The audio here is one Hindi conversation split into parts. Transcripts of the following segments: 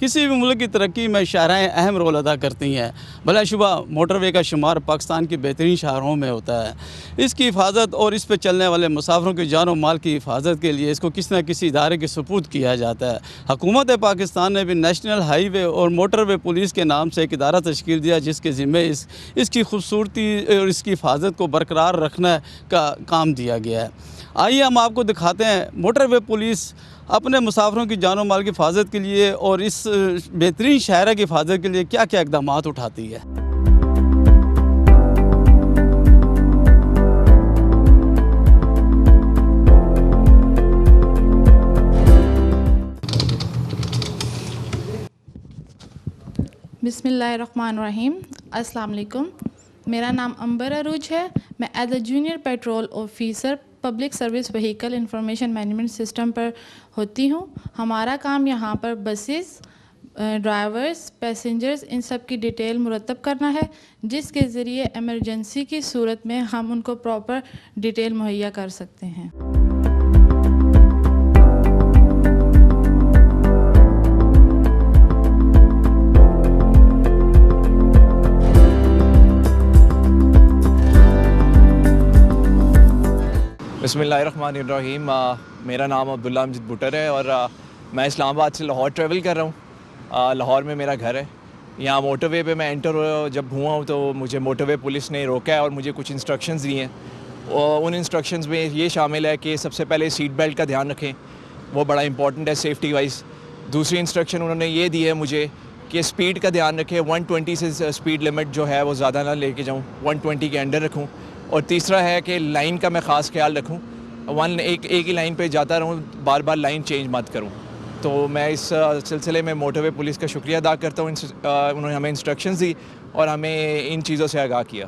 किसी भी मुल्क की तरक्की में शाहराएँ अहम रोल अदा करती हैं। बिलाशुबा मोटरवे का शुमार पाकिस्तान के बेहतरीन शाहरों में होता है। इसकी हिफाजत और इस पर चलने वाले मुसाफिरों की जान और माल की हिफाजत के लिए इसको किसी न किसी इदारे के सुपुर्द किया जाता है। हुकूमत पाकिस्तान ने भी नेशनल हाईवे और मोटरवे पुलिस के नाम से एक इदारा तश्कील दिया, जिसके ज़िम्मे इसकी खूबसूरती और इसकी हिफाजत को बरकरार रखने का काम दिया गया है। आइए हम आपको दिखाते हैं मोटरवे पुलिस अपने मुसाफिरों की जान और माल की हिफाजत के लिए और इस बेहतरीन शाहरा की हिफाजत के लिए क्या क्या इक़दाम उठाती है। बिस्मिल्लाहिर्रहमानिर्रहीम। अस्सलाम वालेकुम। मेरा नाम अंबर अरूज है। मैं as a junior patrol officer public service vehicle information management system पर होती हूँ। हमारा काम यहाँ पर बसेस, ड्राइवर्स, पैसेंजर्स, इन सब की डिटेल मुरतब करना है, जिसके ज़रिए एमरजेंसी की सूरत में हम उनको प्रॉपर डिटेल मुहैया कर सकते हैं। बिस्मिल्लाहिर्रहमानिर्रहीम। मेरा नाम अब्दुल्ला अमजद बुटर है और मैं इस्लामाबाद से लाहौर ट्रैवल कर रहा हूँ। लाहौर में मेरा घर है। यहाँ मोटरवे पे मैं एंटर जब हुआ हूँ तो मुझे मोटरवे पुलिस ने रोका है और मुझे कुछ इंस्ट्रक्शंस दिए हैं। और उन इंस्ट्रक्शंस में ये शामिल है कि सबसे पहले सीट बेल्ट का ध्यान रखें, वो बड़ा इंपॉर्टेंट है सेफ्टी वाइज। दूसरी इंस्ट्रक्शन उन्होंने ये दी है मुझे कि स्पीड का ध्यान रखें, 120 से स्पीड लिमिट जो है वो ज़्यादा ना लेके जाऊँ, 120 के अंडर रखूँ। और तीसरा है कि लाइन का मैं ख़ास ख्याल रखूँ, एक ही लाइन पे जाता रहूँ, बार बार लाइन चेंज मत करूँ। तो मैं इस सिलसिले में मोटरवे पुलिस का शुक्रिया अदा करता हूँ। उन्होंने हमें इंस्ट्रक्शंस दी और हमें इन चीज़ों से आगाह किया।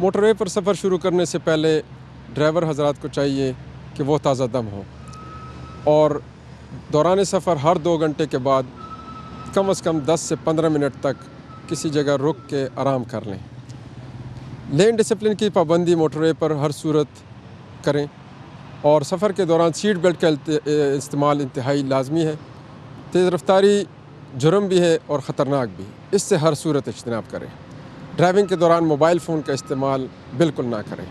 मोटरवे पर सफ़र शुरू करने से पहले ड्राइवर हजरात को चाहिए कि वो ताज़ा दम हो और दौरान सफ़र हर 2 घंटे के बाद कम से कम 10 से 15 मिनट तक किसी जगह रुक के आराम कर लें। लेन डिसिप्लिन की पाबंदी मोटरवे पर हर सूरत करें और सफ़र के दौरान सीट बेल्ट का इस्तेमाल इंतहाई लाजमी है। तेज़ रफ्तारी जुर्म भी है और ख़तरनाक भी, इससे हर सूरत इज्तनाब करें। ड्राइविंग के दौरान मोबाइल फ़ोन का इस्तेमाल बिल्कुल ना करें।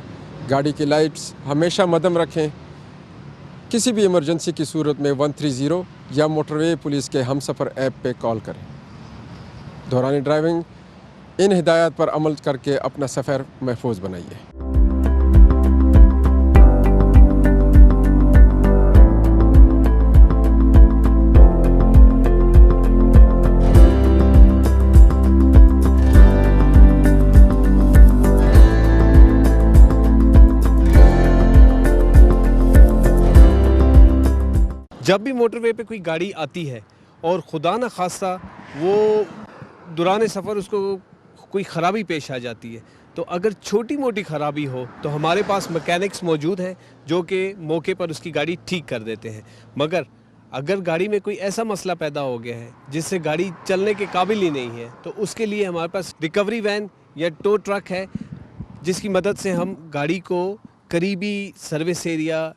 गाड़ी की लाइट्स हमेशा मद्दम रखें। किसी भी इमरजेंसी की सूरत में 130 या मोटरवे पुलिस के हमसफ़र ऐप पे कॉल करें। दौरान ड्राइविंग इन हिदायत पर अमल करके अपना सफ़र महफूज बनाइए। जब भी मोटरवे पे कोई गाड़ी आती है और खुदा न खास्ता वो दौरान सफ़र उसको कोई ख़राबी पेश आ जाती है, तो अगर छोटी मोटी ख़राबी हो तो हमारे पास मैकेनिक्स मौजूद हैं जो कि मौके पर उसकी गाड़ी ठीक कर देते हैं। मगर अगर गाड़ी में कोई ऐसा मसला पैदा हो गया है जिससे गाड़ी चलने के काबिल ही नहीं है, तो उसके लिए हमारे पास रिकवरी वैन या टो ट्रक है, जिसकी मदद से हम गाड़ी को करीबी सर्विस एरिया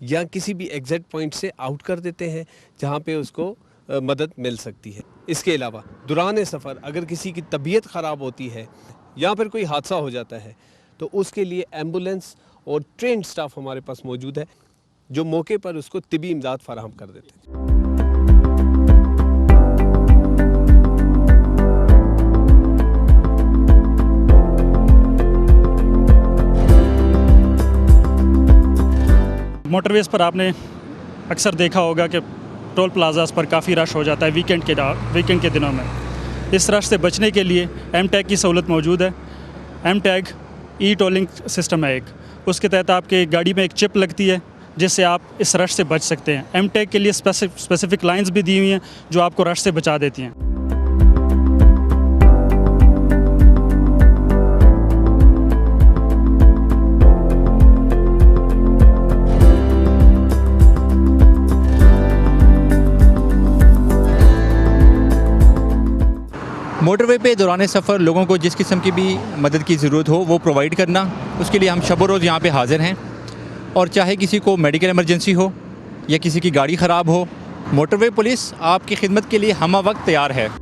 या किसी भी एग्जिट पॉइंट से आउट कर देते हैं जहां पे उसको मदद मिल सकती है। इसके अलावा दौरान सफ़र अगर किसी की तबीयत ख़राब होती है या फिर कोई हादसा हो जाता है, तो उसके लिए एम्बुलेंस और ट्रेन स्टाफ हमारे पास मौजूद है जो मौके पर उसको तिबी इमदाद फराहम कर देते हैं। मोटरवेज़ पर आपने अक्सर देखा होगा कि टोल प्लाजास पर काफ़ी रश हो जाता है वीकेंड के दिनों में। इस रश से बचने के लिए एम टैग की सहूलत मौजूद है। एम टैग ई टोलिंग सिस्टम है एक, उसके तहत आपके गाड़ी में एक चिप लगती है जिससे आप इस रश से बच सकते हैं। एम टैग के लिए स्पेसिफिक लाइंस भी दी हुई हैं जो आपको रश से बचा देती हैं। मोटरवे पे दौरान सफ़र लोगों को जिस किस्म की भी मदद की ज़रूरत हो वो प्रोवाइड करना, उसके लिए हम शब रोज़ यहाँ पे हाज़िर हैं। और चाहे किसी को मेडिकल इमरजेंसी हो या किसी की गाड़ी ख़राब हो, मोटरवे पुलिस आपकी खिदमत के लिए हम वक्त तैयार है।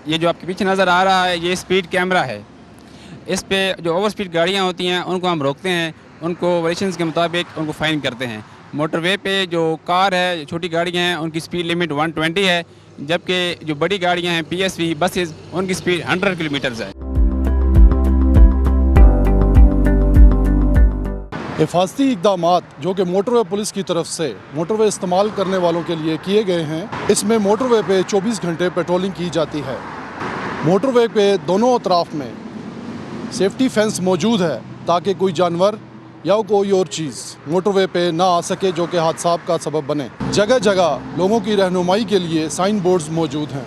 ये जो आपके पीछे नज़र आ रहा है ये स्पीड कैमरा है। इस पे जो ओवर स्पीड गाड़ियाँ होती हैं उनको हम रोकते हैं, उनको वेरिएशंस के मुताबिक उनको फ़ाइन करते हैं। मोटरवे पे जो कार है, छोटी गाड़ियाँ हैं, उनकी स्पीड लिमिट 120 है, जबकि जो बड़ी गाड़ियाँ हैं PSV बसेस उनकी स्पीड 100 किलोमीटर्स है। हिफाजती इक़दामात जो कि मोटरवे पुलिस की तरफ से मोटरवे इस्तेमाल करने वालों के लिए किए गए हैं, इसमें मोटरवे पे 24 घंटे पेट्रोलिंग की जाती है। मोटरवे पे दोनों अतराफ में सेफ्टी फेंस मौजूद है ताकि कोई जानवर या कोई और चीज़ मोटरवे पे ना आ सके जो कि हादसा का सबब बने। जगह जगह लोगों की रहनुमाई के लिए साइन बोर्ड्स मौजूद हैं।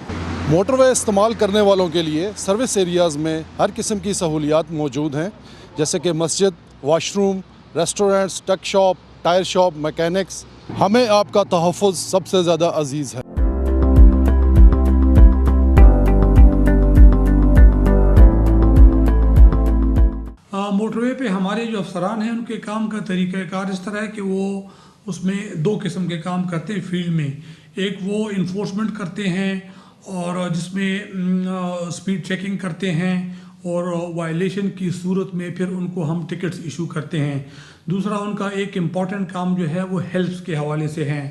मोटरवे इस्तेमाल करने वालों के लिए सर्विस एरियाज़ में हर किस्म की सहूलियात मौजूद हैं, जैसे कि मस्जिद, वाशरूम, रेस्टोरेंट्स, टक शॉप, टायर शॉप, मैकेनिक्स। हमें आपका तहफ़्फ़ुज़ सबसे ज़्यादा अजीज़ है। मोटरवे पे हमारे जो अफसरान हैं उनके काम का तरीक़ाकार इस तरह है कि वो उसमें दो किस्म के काम करते हैं फील्ड में। एक वो इन्फोर्समेंट करते हैं और जिसमें स्पीड चेकिंग करते हैं और वायलेशन की सूरत में फिर उनको हम टिकट्स इशू करते हैं। दूसरा उनका एक इम्पॉर्टेंट काम जो है वो हेल्प्स के हवाले से है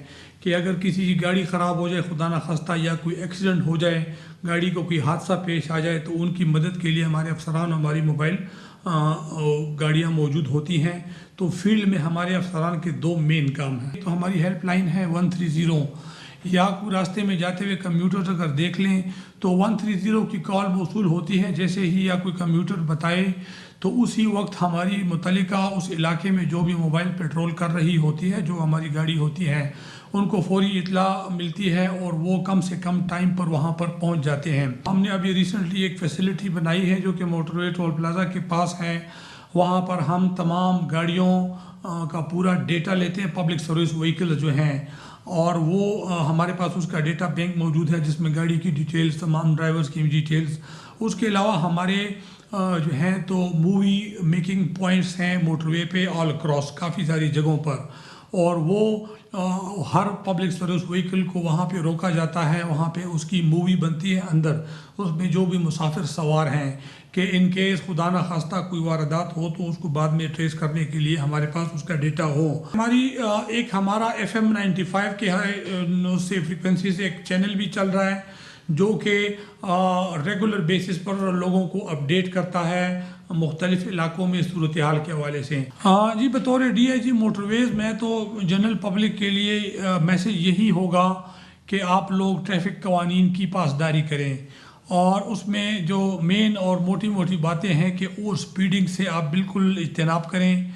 कि अगर किसी की गाड़ी ख़राब हो जाए, खुदा न खास्ता, या कोई एक्सीडेंट हो जाए, गाड़ी को कोई हादसा पेश आ जाए, तो उनकी मदद के लिए हमारे अफसरान हमारी मोबाइल गाड़ियाँ मौजूद होती हैं। तो फील्ड में हमारे अफसरान के दो मेन काम हैं। तो हमारी हेल्पलाइन है 130, या कोई रास्ते में जाते हुए कम्यूटर्स अगर देख लें तो 130 की कॉल मौसूल होती है। जैसे ही या कोई कम्यूटर बताए तो उसी वक्त हमारी मुतल्लिका उस इलाके में जो भी मोबाइल पेट्रोल कर रही होती है, जो हमारी गाड़ी होती है, उनको फौरी इतला मिलती है और वो कम से कम टाइम पर वहाँ पर पहुँच जाते हैं। हमने अभी रिसेंटली एक फैसिलिटी बनाई है जो कि मोटरवे टोल प्लाज़ा के पास है। वहाँ पर हम तमाम गाड़ियों का पूरा डेटा लेते हैं, पब्लिक सर्विस व्हीकल जो हैं, और वो हमारे पास उसका डेटा बैंक मौजूद है जिसमें गाड़ी की डिटेल्स, तमाम ड्राइवर्स की डिटेल्स। उसके अलावा हमारे जो हैं तो मूवी मेकिंग पॉइंट्स हैं मोटरवे पे ऑल अक्रॉस काफ़ी सारी जगहों पर, और वो हर पब्लिक सर्विस व्हीकल को वहाँ पे रोका जाता है, वहाँ पे उसकी मूवी बनती है अंदर। उसमें जो भी मुसाफिर सवार हैं कि इन केस खुदा न खास्ता कोई वारदात हो तो उसको बाद में ट्रेस करने के लिए हमारे पास उसका डेटा हो। हमारी एक हमारा FM 95 के से फ्रिक्वेंसी से एक चैनल भी चल रहा है जो कि रेगुलर बेसिस पर लोगों को अपडेट करता है मुख्तलिफ इलाकों में सूरत हाल के हवाले से। जी, बतौर DIG मोटरवेज़ में तो जनरल पब्लिक के लिए मैसेज यही होगा कि आप लोग ट्रैफिक कवानीन की पासदारी करें, और उसमें जो मेन और मोटी मोटी बातें हैं कि ओवर स्पीडिंग से आप बिल्कुल इज्तनाब करें,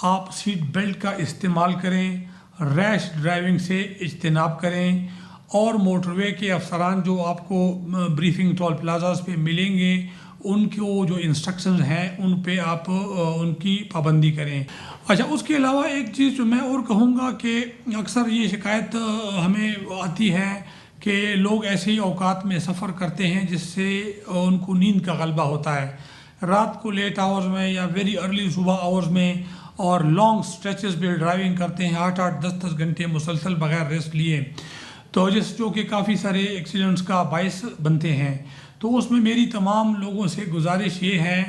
आप सीट बेल्ट का इस्तेमाल करें, रैश ड्राइविंग से इज्तनाब करें, और मोटरवे के अफसरान जो आपको ब्रीफिंग टोल प्लाज़ास पे मिलेंगे उनको जो इंस्ट्रक्शंस हैं उन पे आप उनकी पाबंदी करें। अच्छा, उसके अलावा एक चीज़ जो मैं और कहूँगा कि अक्सर ये शिकायत हमें आती है कि लोग ऐसे ही औकात में सफ़र करते हैं जिससे उनको नींद का गलबा होता है, रात को लेट आवर्स में या वेरी अर्ली सुबह आवर्स में, और लॉन्ग स्ट्रेचेस पे ड्राइविंग करते हैं 8-8, 10-10 घंटे मुसलसल बगैर रेस्ट लिए, तो जो कि काफ़ी सारे एक्सीडेंट्स का बायस बनते हैं। तो उसमें मेरी तमाम लोगों से गुजारिश ये है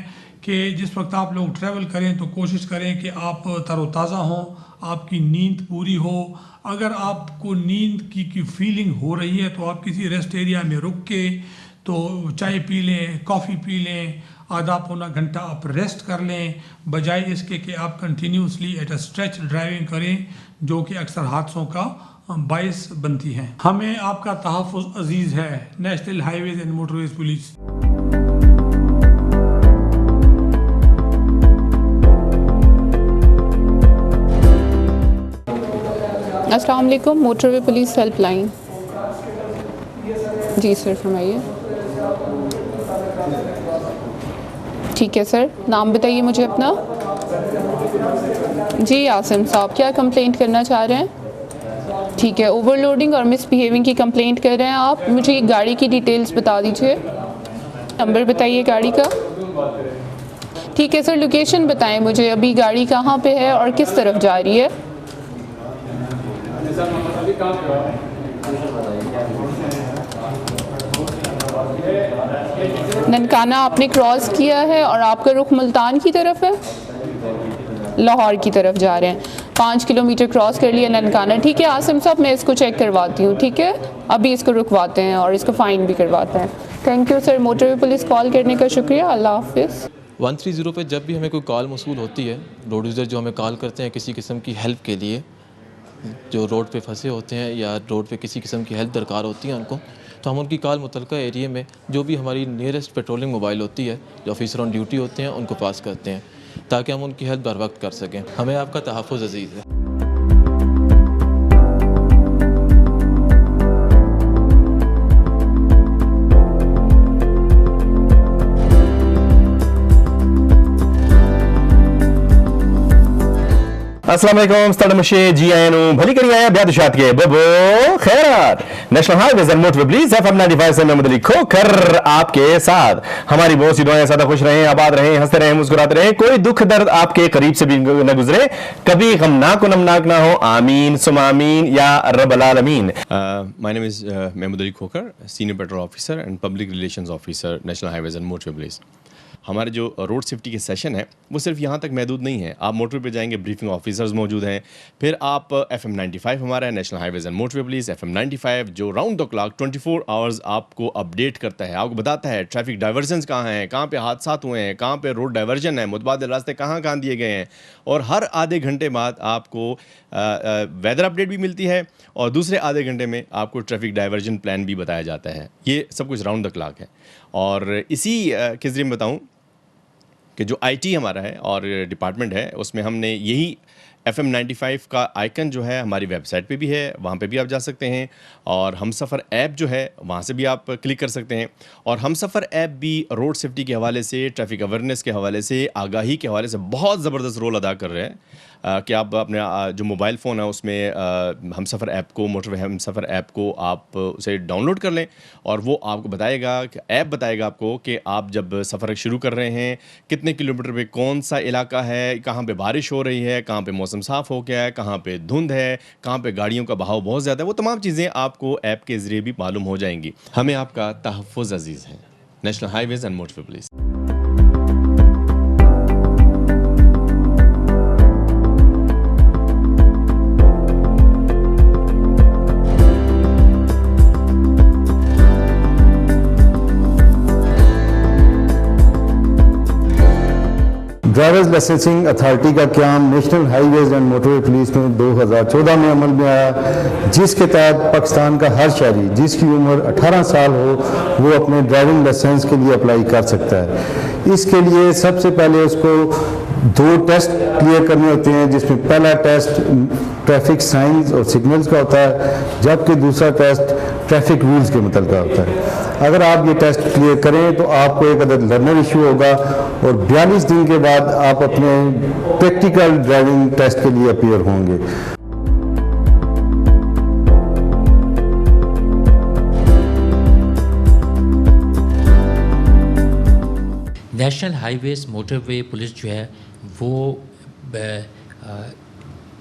कि जिस वक्त आप लोग ट्रैवल करें तो कोशिश करें कि आप तरोताज़ा हों, आपकी नींद पूरी हो। अगर आपको नींद की फीलिंग हो रही है तो आप किसी रेस्ट एरिया में रुक के तो चाय पी लें, कॉफ़ी पी लें, आधा पौना घंटा आप रेस्ट कर लें, बजाय इसके कि आप continuously at a stretch driving करें जो कि अक्सर हादसों का बायस बनती हैं। हमें आपका तहफ़्फ़ुज़ अजीज़ है। National highways and motorways police. अस्सलाम वालेकुम, मोटरवे पुलिस हेल्पलाइन। जी सर, फरमाइए। ठीक है सर, नाम बताइए मुझे अपना। जी आसिम साहब, क्या कंप्लेंट करना चाह रहे हैं? ठीक है, ओवरलोडिंग और मिसबिहेविंग की कंप्लेंट कर रहे हैं आप। मुझे गाड़ी की डिटेल्स बता दीजिए, नंबर बताइए गाड़ी का। ठीक है सर, लोकेशन बताएं मुझे, अभी गाड़ी कहाँ पे है और किस तरफ जा रही है? ननकाना आपने क्रॉस किया है और आपका रुख मुल्तान की तरफ है, लाहौर की तरफ जा रहे हैं। 5 किलोमीटर क्रॉस कर लिया ननकाना। ठीक है आसिम साहब, मैं इसको चेक करवाती हूँ। ठीक है, अभी इसको रुकवाते हैं और इसको फ़ाइन भी करवाते हैं। Thank you sir, motorway police call करने का शुक्रिया। अल्लाह हाफिज़। 130 पे जब भी हमें कोई कॉल मौसूल होती है, रोड यूज़र जो हमें कॉल करते हैं किसी किस्म की हेल्प के लिए, जो रोड पे फंसे होते हैं या रोड पे किसी किस्म की हेल्प दरकार होती है उनको, तो हम उनकी कॉल मुतलका एरिया में जो भी हमारी नियरेस्ट पेट्रोलिंग मोबाइल होती है, जो ऑफिसर ऑन ड्यूटी होते हैं, उनको पास करते हैं ताकि हम उनकी हेल्प बर वक्त कर सकें। हमें आपका तहफ़्फ़ुज़ अज़ीज़ है। अस्सलाम वालेकुम स्टार्ट मशे जी आयनु भली करी आया ब्याद शात के बबो खैरात national highways and motorway police FM 95 से मोहम्मद अली खोकर आपके साथ। हमारी बहुत सी दुआएं सदा खुश रहें, आबाद रहें, हंसते रहें, मुस्कुराते रहें, कोई दुख दर्द आपके करीब से भी न गुजरे, कभी गमनाक व नमनाक ना हो, आमीन सुम आमीन या रब्बल आलमीन। My name is Mohammad Ali Khokhar, senior patrol officer and public relations officer national highways and motorway police. हमारे जो रोड सेफ्टी के सेशन है वो सिर्फ यहाँ तक महदूद नहीं है। आप मोटरवे पे जाएंगे, ब्रीफिंग ऑफिसर्स मौजूद हैं। फिर आप FM 95 हमारा है, national highways and motorway police FM 95, जो राउंड द क्लॉक 24 आवर्स आपको अपडेट करता है, आपको बताता है ट्रैफिक डाइवर्जन्स कहाँ हैं, कहाँ पे हादसा हुए हैं, कहाँ पे रोड डाइवर्जन है, मुतबादिल रास्ते कहाँ दिए गए हैं। और हर आधे घंटे बाद आपको वेदर अपडेट भी मिलती है और दूसरे आधे घंटे में आपको ट्रैफिक डाइवर्जन प्लान भी बताया जाता है। ये सब कुछ राउंड द क्लॉक है। और इसी के ज़रिए में बताऊँ कि जो IT हमारा है और डिपार्टमेंट है, उसमें हमने यही FM 95 का आइकन जो है हमारी वेबसाइट पे भी है, वहाँ पे भी आप जा सकते हैं। और हमसफ़र ऐप जो है वहाँ से भी आप क्लिक कर सकते हैं। और हमसफ़र ऐप भी रोड सेफ्टी के हवाले से, ट्रैफिक अवेयरनेस के हवाले से, आगाही के हवाले से बहुत ज़बरदस्त रोल अदा कर रहे हैं। कि आप अपने जो मोबाइल फ़ोन है उसमें हमसफ़र ऐप को, मोटरवे हमसफ़र ऐप को आप उसे डाउनलोड कर लें और वो आपको बताएगा, ऐप बताएगा आपको कि आप जब सफ़र शुरू कर रहे हैं कितने किलोमीटर पे कौन सा इलाका है, कहाँ पे बारिश हो रही है, कहाँ पे मौसम साफ़ हो गया है, कहाँ पे धुंध है, कहाँ पे गाड़ियों का बहाव बहुत ज़्यादा है। वो तमाम चीज़ें आपको ऐप के ज़रिए भी मालूम हो जाएंगी। हमें आपका तहफ़्फ़ुज़ अज़ीज़ है। National highways and motorway police. Drivers licensing authority का क्याम national highways and motorway police में 2014 में अमल में आया, जिसके तहत पाकिस्तान का हर शहरी जिसकी उम्र 18 साल हो वो अपने ड्राइविंग लाइसेंस के लिए अप्लाई कर सकता है। इसके लिए सबसे पहले उसको 2 टेस्ट क्लियर करने होते हैं, जिसमें पहला टेस्ट ट्रैफिक साइंस और सिग्नल्स का होता है, जबकि दूसरा टेस्ट ट्रैफिक रूल्स के मुतल्लिक़ होता है। अगर आप ये टेस्ट क्लियर करें तो आपको एक अदद लर्नर इशू होगा और 42 दिन के बाद आप अपने प्रैक्टिकल ड्राइविंग टेस्ट के लिए अपीयर होंगे। नेशनल हाईवेज मोटरवे पुलिस जो है वो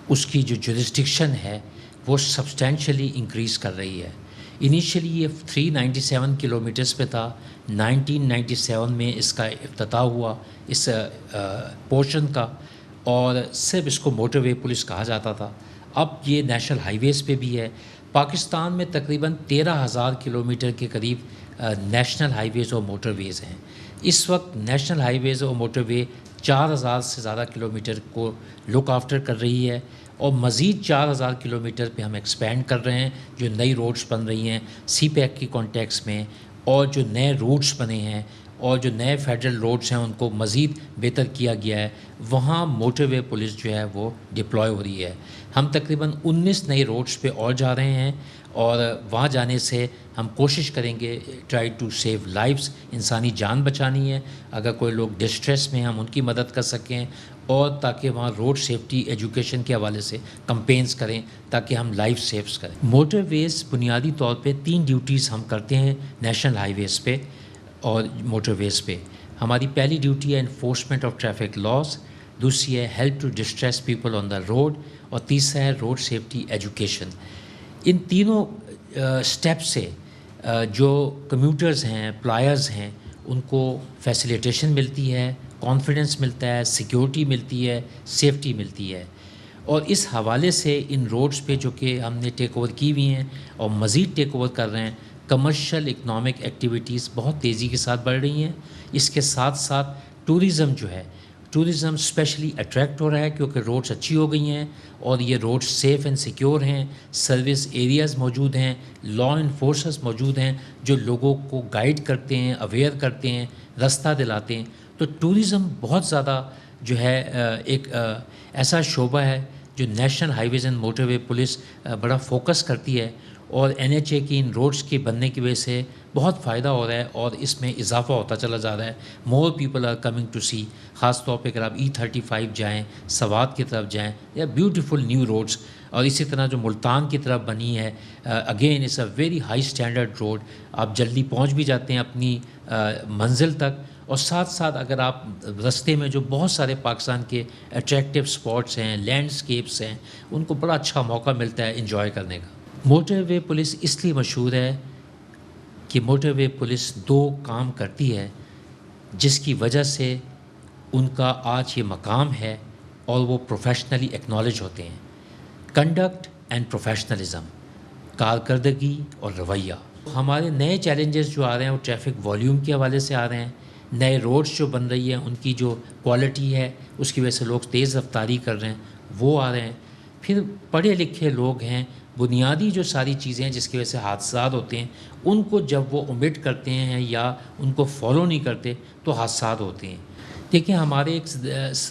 उसकी जो जुरिस्डिक्शन है वो सब्सटेंशियली इंक्रीज़ कर रही है। इनिशियली ये 397 किलोमीटर्स पे था। 1997 में इसका इफ्तिताह हुआ इस पोर्शन का और सिर्फ इसको मोटरवे पुलिस कहा जाता था। अब ये नेशनल हाईवेज़ पे भी है। पाकिस्तान में तकरीबन 13,000 किलोमीटर के करीब नेशनल हाईवेज़ और मोटरवेज़ हैं। इस वक्त नेशनल हाईवेज़ और मोटरवे 4,000 से ज़्यादा किलोमीटर को लुक आफ्टर कर रही है और मज़ीद 4,000 किलोमीटर पे हम एक्सपेंड कर रहे हैं। जो नई रोड्स बन रही हैं CPEC की कॉन्टेक्स्ट में और जो नए रूट्स बने हैं और जो नए फेडरल रोड्स हैं उनको मज़ीद बेहतर किया गया है, वहाँ मोटरवे पुलिस जो है वो डिप्लॉय हो रही है। हम तकरीबन 19 नए रोड्स पे और जा रहे हैं और वहाँ जाने से हम कोशिश करेंगे ट्राई टू सेव लाइव्स, इंसानी जान बचानी है। अगर कोई लोग डिस्ट्रेस में हम उनकी मदद कर सकें और ताकि वहाँ रोड सेफ्टी एजुकेशन के हवाले से कंपेन्स करें ताकि हम लाइफ सेव्स करें। मोटरवेज़ बुनियादी तौर पे 3 ड्यूटीज़ हम करते हैं नेशनल हाईवेज़ पे और मोटरवेज़ पे। हमारी पहली ड्यूटी है इन्फोर्समेंट ऑफ ट्रैफिक लॉज, दूसरी है help to distress people on the road और तीसरा है रोड सेफ्टी एजुकेशन। इन तीनों स्टेप से जो कम्यूटर्स हैं, प्लायर्स हैं, उनको फैसिलिटेशन मिलती है, कॉन्फिडेंस मिलता है, सिक्योरिटी मिलती है, सेफ्टी मिलती है। और इस हवाले से इन रोड्स पे जो कि हमने टेक ओवर की हुई हैं और मज़ीद टेक ओवर कर रहे हैं, कमर्शियल इकनॉमिक एक्टिविटीज़ बहुत तेज़ी के साथ बढ़ रही हैं। इसके साथ साथ टूरिज़म जो है, टूरिज़म स्पेशली अट्रैक्ट हो रहा है क्योंकि रोड्स अच्छी हो गई हैं और ये रोड्स सेफ़ एंड सिक्योर हैं, सर्विस एरियाज़ मौजूद हैं, लॉ इन्फोर्सर्स मौजूद हैं जो लोगों को गाइड करते हैं, अवेयर करते हैं, रास्ता दिलाते हैं। तो टूरिज़म बहुत ज़्यादा जो है एक ऐसा शोबा है जो national highways and motorway police बड़ा फोकस करती है और NHA की इन रोड्स के बनने की वजह से बहुत फ़ायदा हो रहा है और इसमें इजाफा होता चला जा रहा है। More people are coming to see. ख़ास तौर पे अगर आप E35 जाएँ, सवात की तरफ जाएँ या ब्यूटीफुल न्यू रोड्स, और इसी तरह जो मुल्तान की तरफ बनी है, again it's a very high standard road, आप जल्दी पहुंच भी जाते हैं अपनी मंजिल तक। और साथ साथ अगर आप रास्ते में जो बहुत सारे पाकिस्तान के अट्रैक्टिव स्पॉट्स हैं, लैंडस्केप्स हैं, उनको बड़ा अच्छा मौका मिलता है एंजॉय करने का। मोटरवे पुलिस इसलिए मशहूर है कि मोटरवे पुलिस 2 काम करती है जिसकी वजह से उनका आज ये मकाम है और वो प्रोफेशनली एक्नॉलेज होते हैं। कंडक्ट एंड प्रोफेशनलिज्म, कारकर्दगी और रवैया। हमारे नए चैलेंजेस जो आ रहे हैं वो ट्रैफिक वॉल्यूम के हवाले से आ रहे हैं। नए रोड्स जो बन रही हैं उनकी जो क्वालिटी है उसकी वजह से लोग तेज़ रफ्तारी कर रहे हैं, वो आ रहे हैं। फिर पढ़े लिखे लोग हैं, बुनियादी जो सारी चीज़ें हैं जिसकी वजह से हादसात होते हैं उनको जब वो ओमिट करते हैं या उनको फॉलो नहीं करते तो हादसात होते हैं। देखिए, हमारे एक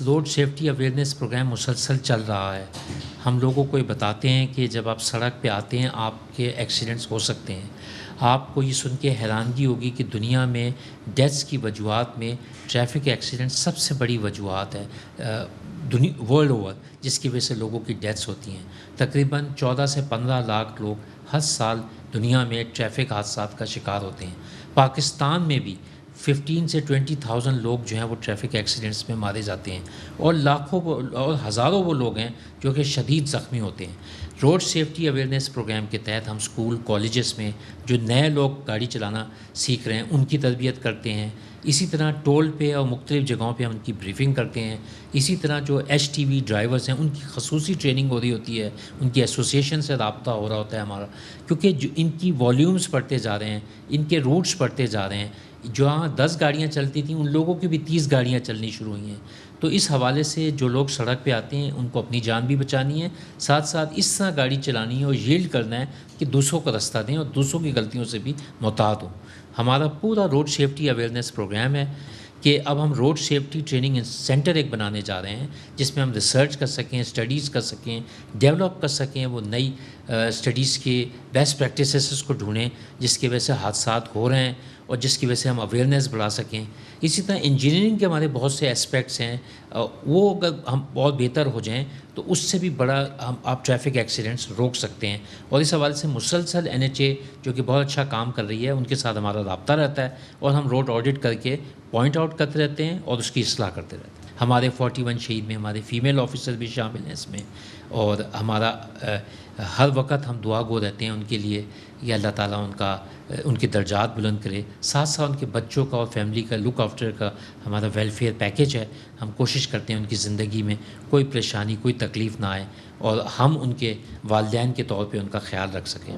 रोड सेफ्टी अवेयरनेस प्रोग्राम मुसलसल चल रहा है। हम लोगों को ये बताते हैं कि जब आप सड़क पे आते हैं आपके एक्सीडेंट्स हो सकते हैं। आपको ये सुन के हैरानगी होगी कि दुनिया में डेथ्स की वजूहात में ट्रैफिक एक्सीडेंट सबसे बड़ी वजूहात है वर्ल्ड ओवर, जिसकी वजह से लोगों की डेथ्स होती हैं। तकरीबन 14 से 15 लाख लोग हर साल दुनिया में ट्रैफिक हादसात का शिकार होते हैं। पाकिस्तान में भी 15 से 20,000 लोग जो हैं वो ट्रैफिक एक्सीडेंट्स में मारे जाते हैं और लाखों और हज़ारों वो लोग हैं जो कि शदीद ज़ख्मी होते हैं। रोड सेफ्टी अवेयरनेस प्रोग्राम के तहत हम स्कूल कॉलेजेस में जो नए लोग गाड़ी चलाना सीख रहे हैं उनकी तरबियत करते हैं। इसी तरह टोल पे और मुख्तलिफ़ जगहों पे हम उनकी ब्रीफिंग करते हैं। इसी तरह जो HTV ड्राइवर्स हैं उनकी खसूसी ट्रेनिंग हो रही होती है, उनकी एसोसिएशन से रब्ता हो रहा होता है हमारा, क्योंकि जो इनकी वॉल्यूम्स बढ़ते जा रहे हैं, इनके रूट्स बढ़ते जा रहे हैं। जहाँ 10 गाड़ियाँ चलती थी उन लोगों की भी 30 गाड़ियाँ चलनी शुरू हुई हैं। तो इस हवाले से जो लोग सड़क पे आते हैं उनको अपनी जान भी बचानी है, साथ साथ इस तरह गाड़ी चलानी है और यील्ड करना है कि दूसरों का रास्ता दें और दूसरों की गलतियों से भी मुहतात हों। हमारा पूरा रोड सेफ्टी अवेयरनेस प्रोग्राम है कि अब हम रोड सेफ्टी ट्रेनिंग सेंटर एक बनाने जा रहे हैं जिसमें हम रिसर्च कर सकें, स्टडीज़ कर सकें, डेवलप कर सकें, वो नई स्टडीज़ के बेस्ट प्रैक्टिसेस को ढूंढें जिसकी वजह से हादसात हो रहे हैं और जिसकी वजह से हम अवेयरनेस बढ़ा सकें। इसी तरह इंजीनियरिंग के हमारे बहुत से एस्पेक्ट्स हैं, वो अगर हम बहुत बेहतर हो जाएं तो उससे भी बड़ा हम आप ट्रैफिक एक्सीडेंट्स रोक सकते हैं। और इस हवाले से मुसलसल NHA जो कि बहुत अच्छा काम कर रही है उनके साथ हमारा रब्ता रहता है और हम रोड ऑडिट करके पॉइंट आउट करते रहते हैं और उसकी इस्लाह करते रहते हैं। हमारे 41 शहीद में हमारे फ़ीमेल ऑफिसर भी शामिल हैं इसमें, और हमारा हर वक्त हम दुआ गो रहते हैं उनके लिए कि अल्लाह ताला उनके दर्जात बुलंद करे। साथ साथ उनके बच्चों का और फैमिली का लुक आफ्टर का हमारा वेलफेयर पैकेज है। हम कोशिश करते हैं उनकी ज़िंदगी में कोई परेशानी, कोई तकलीफ़ ना आए और हम उनके वालिदैन के तौर पे उनका ख्याल रख सकें।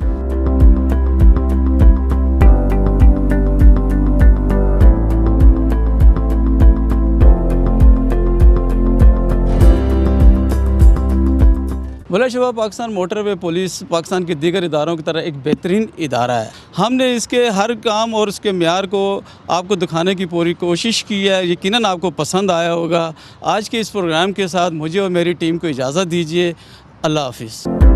बिलाशुबा पाकिस्तान मोटरवे पुलिस पाकिस्तान के दीगर इदारों की तरह एक बेहतरीन इदारा है। हमने इसके हर काम और उसके म्यार को आपको दिखाने की पूरी कोशिश की है। यकीनन आपको पसंद आया होगा। आज के इस प्रोग्राम के साथ मुझे और मेरी टीम को इजाज़त दीजिए। अल्लाह हाफिज़।